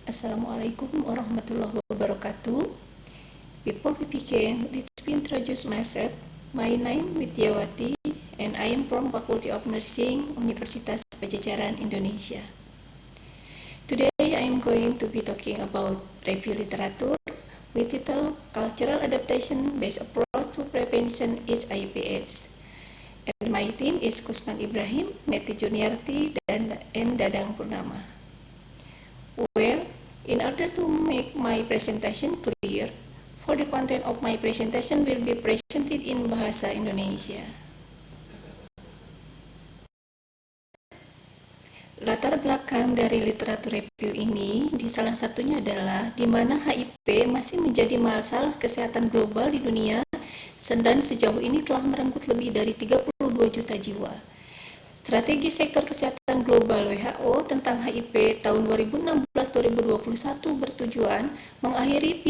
Assalamualaikum warahmatullahi wabarakatuh. Before we begin, let me introduce myself. My name is Widyawati and I am from Faculty of Nursing, Universitas Padjadjaran, Indonesia. Today I am going to be talking about review literature with title Cultural Adaptation Based Approach to Prevention HIV/AIDS. And my team is Kusman Ibrahim, Neti Juniarti, and Dadang Purnama. Well, in order to make my presentation clear, for the content of my presentation will be presented in Bahasa Indonesia. Latar belakang dari literatur review ini salah satunya adalah di mana HIV masih menjadi masalah kesehatan global di dunia dan sejauh ini telah merenggut lebih dari 32 juta jiwa. Strategi sektor kesehatan global WHO tentang HIV tahun 2016-2021 bertujuan mengakhiri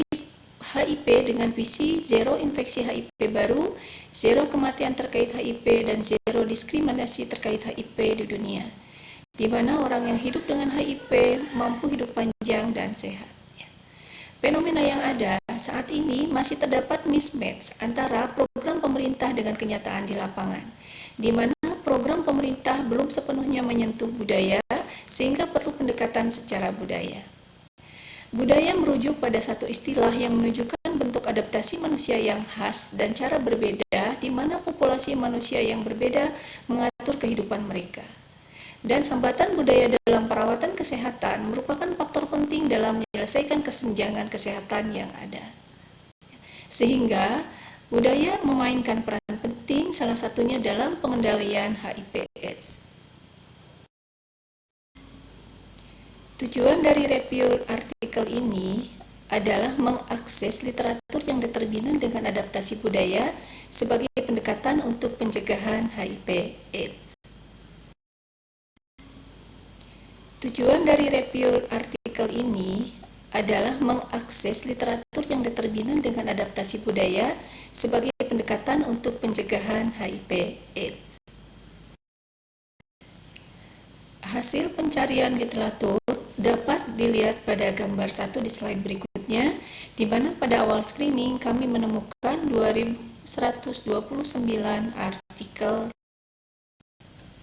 HIV dengan visi zero infeksi HIV baru, zero kematian terkait HIV, dan zero diskriminasi terkait HIV di dunia, di mana orang yang hidup dengan HIV mampu hidup panjang dan sehat. Fenomena yang ada saat ini masih terdapat mismatch antara program pemerintah dengan kenyataan di lapangan, di mana program pemerintah belum sepenuhnya menyentuh budaya sehingga perlu pendekatan secara budaya. Budaya merujuk pada satu istilah yang menunjukkan bentuk adaptasi manusia yang khas dan cara berbeda di mana populasi manusia yang berbeda mengatur kehidupan mereka. Dan hambatan budaya dalam perawatan kesehatan merupakan faktor penting dalam menyelesaikan kesenjangan kesehatan yang ada. Sehingga budaya memainkan peran penting, salah satunya dalam pengendalian HIV/AIDS. Tujuan dari review artikel ini adalah mengakses literatur yang determinan dengan adaptasi budaya sebagai pendekatan untuk pencegahan HIV/AIDS. Tujuan dari review artikel ini adalah mengakses literatur yang determinan dengan adaptasi budaya sebagai pendekatan untuk pencegahan HIV/AIDS. Hasil pencarian literatur dapat dilihat pada gambar 1 di slide berikutnya, di mana pada awal screening kami menemukan 2129 artikel.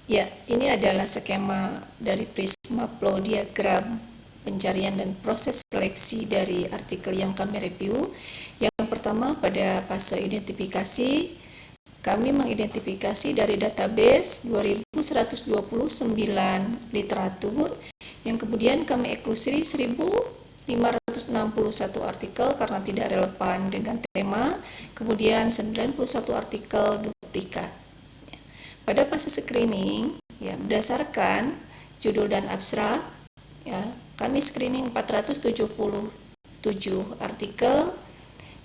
Ya, ini adalah skema dari Prisma Flow Diagram pencarian dan proses seleksi dari artikel yang kami review. Yang pertama, pada fase identifikasi, kami mengidentifikasi dari database 2129 literatur, yang kemudian kami eksklusi 1561 artikel karena tidak relevan dengan tema, kemudian 91 artikel duplikat. Pada fase screening, ya, berdasarkan judul dan abstrak, ya, kami screening 477 artikel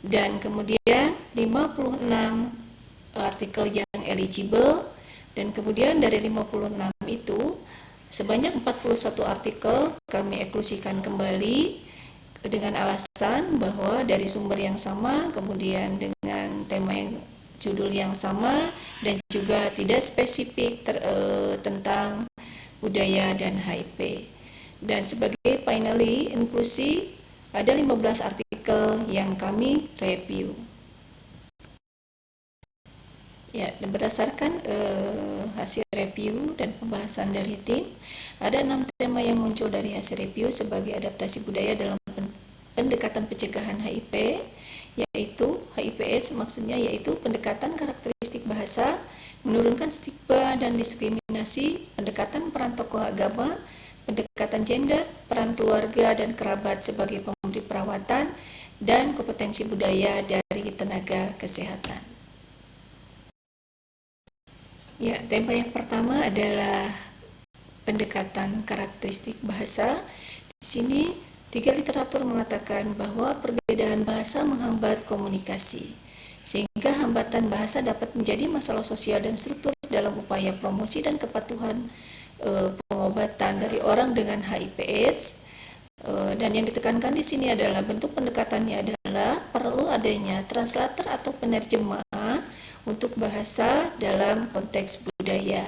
dan kemudian 56 artikel yang eligible, dan kemudian dari 56 itu sebanyak 41 artikel kami eksklusikan kembali dengan alasan bahwa dari sumber yang sama, kemudian dengan tema yang judul yang sama, dan juga tidak spesifik tentang budaya dan HIV. Dan sebagai finally inklusi, ada 15 artikel yang kami review. Ya, berdasarkan hasil review dan pembahasan dari tim, ada 6 tema yang muncul dari hasil review sebagai adaptasi budaya dalam pendekatan pencegahan HIV, yaitu HIV/AIDS, maksudnya yaitu pendekatan karakteristik bahasa, menurunkan stigma dan diskriminasi, pendekatan peran tokoh agama, pendekatan gender, peran keluarga dan kerabat sebagai pemberi perawatan, dan kompetensi budaya dari tenaga kesehatan. Ya, tema yang pertama adalah pendekatan karakteristik bahasa. Di sini 3 literatur mengatakan bahwa perbedaan bahasa menghambat komunikasi, sehingga hambatan bahasa dapat menjadi masalah sosial dan struktur dalam upaya promosi dan kepatuhan pengobatan dari orang dengan HIV/AIDS. Dan yang ditekankan di sini adalah bentuk pendekatannya adalah perlu adanya translator atau penerjemah untuk bahasa dalam konteks budaya.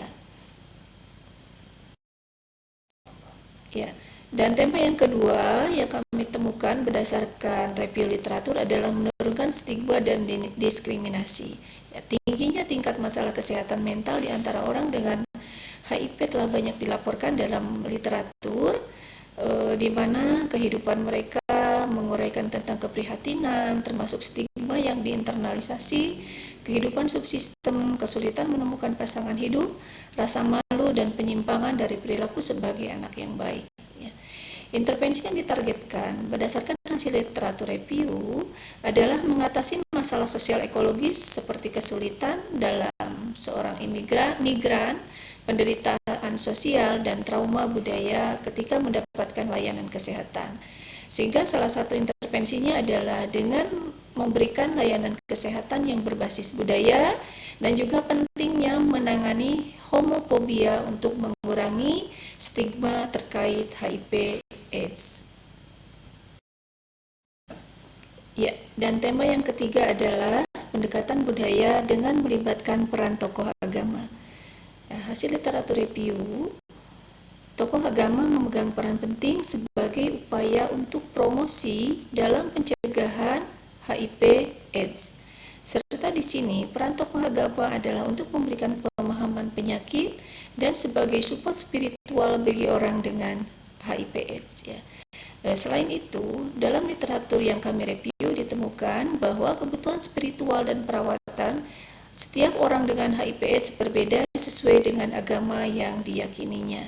Ya, Dan tema yang kedua yang kami temukan berdasarkan review literatur adalah menurunkan stigma dan diskriminasi. Ya, tingginya tingkat masalah kesehatan mental di antara orang dengan HIV telah banyak dilaporkan dalam literatur, di mana kehidupan mereka menguraikan tentang keprihatinan, termasuk stigma yang diinternalisasi, kehidupan subsistem, kesulitan menemukan pasangan hidup, rasa malu, dan penyimpangan dari perilaku sebagai anak yang baik. Intervensi yang ditargetkan berdasarkan hasil literatur review adalah mengatasi masalah sosial ekologis seperti kesulitan dalam seorang migran, penderitaan sosial, dan trauma budaya ketika mendapatkan layanan kesehatan. Sehingga salah satu intervensinya adalah dengan memberikan layanan kesehatan yang berbasis budaya dan juga pentingnya menangani homofobia untuk mengurangi stigma terkait HIV/AIDS. Ya, dan tema yang ketiga adalah pendekatan budaya dengan melibatkan peran tokoh agama. Hasil literatur review, tokoh agama memegang peran penting sebagai upaya untuk promosi dalam pencegahan HIV/AIDS. Serta di sini peran tokoh agama adalah untuk memberikan pemahaman penyakit dan sebagai support spiritual bagi orang dengan HIV/AIDS. Ya. Selain itu, dalam literatur yang kami review ditemukan bahwa kebutuhan spiritual dan perawatan setiap orang dengan HIV/AIDS berbeda sesuai dengan agama yang diyakininya.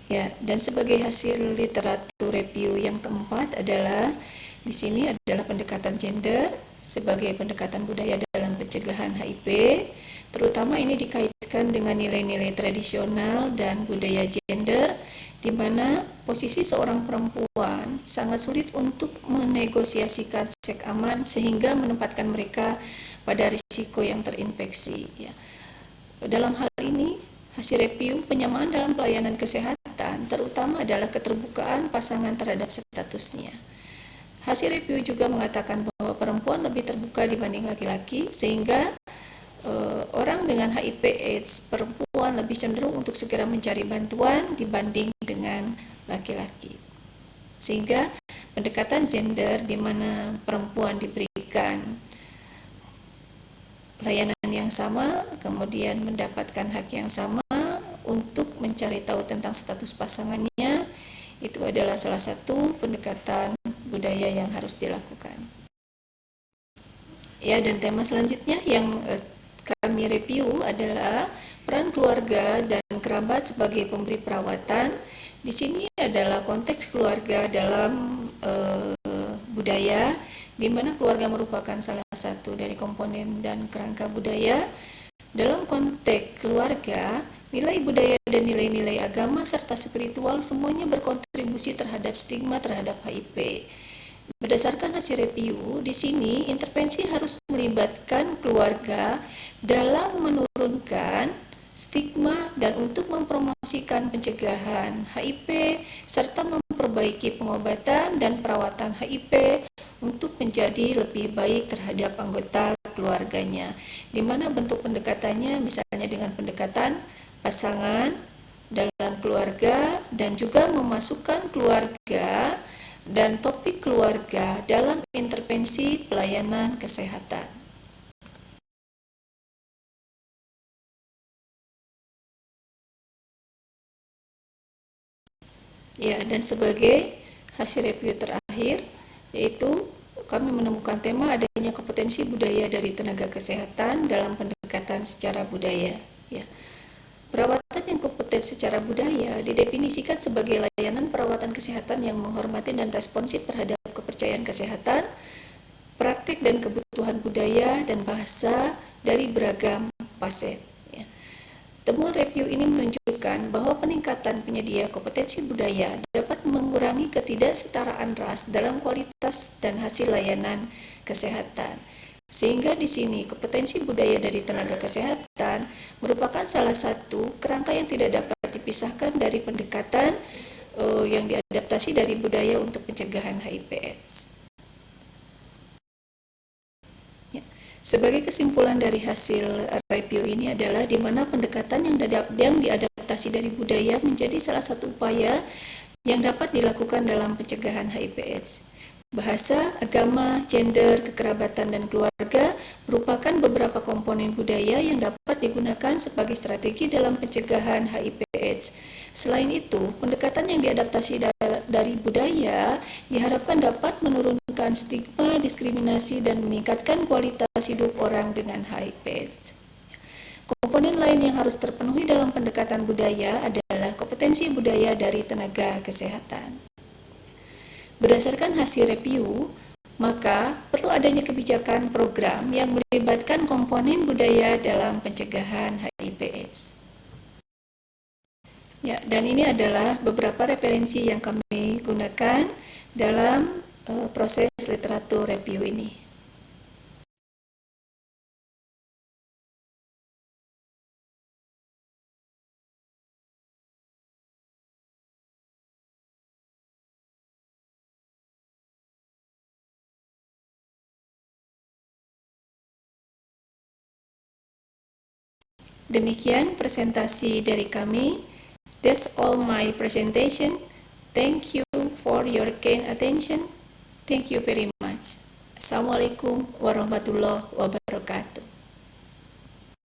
Ya, dan sebagai hasil literatur review yang keempat adalah di sini adalah pendekatan gender sebagai pendekatan budaya dalam pencegahan HIV, terutama ini dikaitkan dengan nilai-nilai tradisional dan budaya gender, di mana posisi seorang perempuan sangat sulit untuk menegosiasikan seks aman sehingga menempatkan mereka pada risiko yang terinfeksi. Ya. Dalam hal ini, hasil review penyamaan dalam pelayanan kesehatan terutama adalah keterbukaan pasangan terhadap statusnya. Hasil review juga mengatakan bahwa perempuan lebih terbuka dibanding laki-laki, sehingga orang dengan HIV/AIDS perempuan lebih cenderung untuk segera mencari bantuan dibanding dengan laki-laki. Sehingga pendekatan gender di mana perempuan diberikan layanan yang sama, kemudian mendapatkan hak yang sama untuk mencari tahu tentang status pasangannya, itu adalah salah satu pendekatan budaya yang harus dilakukan. Ya, dan tema selanjutnya yang kami review adalah peran keluarga dan kerabat sebagai pemberi perawatan. Di sini adalah konteks keluarga dalam budaya, di mana keluarga merupakan salah satu dari komponen dan kerangka budaya. Dalam konteks keluarga, nilai budaya dan nilai-nilai agama serta spiritual semuanya berkontribusi terhadap stigma terhadap HIV. Berdasarkan hasil review, di sini intervensi harus melibatkan keluarga dalam menurunkan stigma dan untuk mempromosikan pencegahan HIV serta memperbaiki pengobatan dan perawatan HIV untuk menjadi lebih baik terhadap anggota keluarganya, di mana bentuk pendekatannya misalnya dengan pendekatan pasangan dalam keluarga dan juga memasukkan keluarga dan topik keluarga dalam intervensi pelayanan kesehatan. Ya, dan sebagai hasil review terakhir, yaitu kami menemukan tema adanya kompetensi budaya dari tenaga kesehatan dalam pendekatan secara budaya. Ya. Perawatan yang kompeten secara budaya didefinisikan sebagai layanan perawatan kesehatan yang menghormati dan responsif terhadap kepercayaan kesehatan, praktik dan kebutuhan budaya dan bahasa dari beragam pasien. Ya. Temuan review ini menunjukkan bahwa peningkatan penyedia kompetensi budaya dapat mengurangi ketidaksetaraan ras dalam kualitas dan hasil layanan kesehatan. Sehingga di sini kompetensi budaya dari tenaga kesehatan merupakan salah satu kerangka yang tidak dapat dipisahkan dari pendekatan yang diadaptasi dari budaya untuk pencegahan HIV/AIDS. Ya. Sebagai kesimpulan dari hasil review ini adalah di mana pendekatan yang diadaptasi dari budaya menjadi salah satu upaya yang dapat dilakukan dalam pencegahan HIV/AIDS. Bahasa, agama, gender, kekerabatan, dan keluarga merupakan beberapa komponen budaya yang dapat digunakan sebagai strategi dalam pencegahan HIV/AIDS. Selain itu, pendekatan yang diadaptasi dari budaya diharapkan dapat menurunkan stigma, diskriminasi, dan meningkatkan kualitas hidup orang dengan HIV/AIDS. Komponen lain yang harus terpenuhi dalam pendekatan budaya adalah kompetensi budaya dari tenaga kesehatan. Berdasarkan hasil review, maka perlu adanya kebijakan program yang melibatkan komponen budaya dalam pencegahan HIV/AIDS. Ya, dan ini adalah beberapa referensi yang kami gunakan dalam proses literatur review ini. Demikian presentasi dari kami. That's all my presentation. Thank you for your kind attention. Thank you very much. Assalamualaikum warahmatullahi wabarakatuh.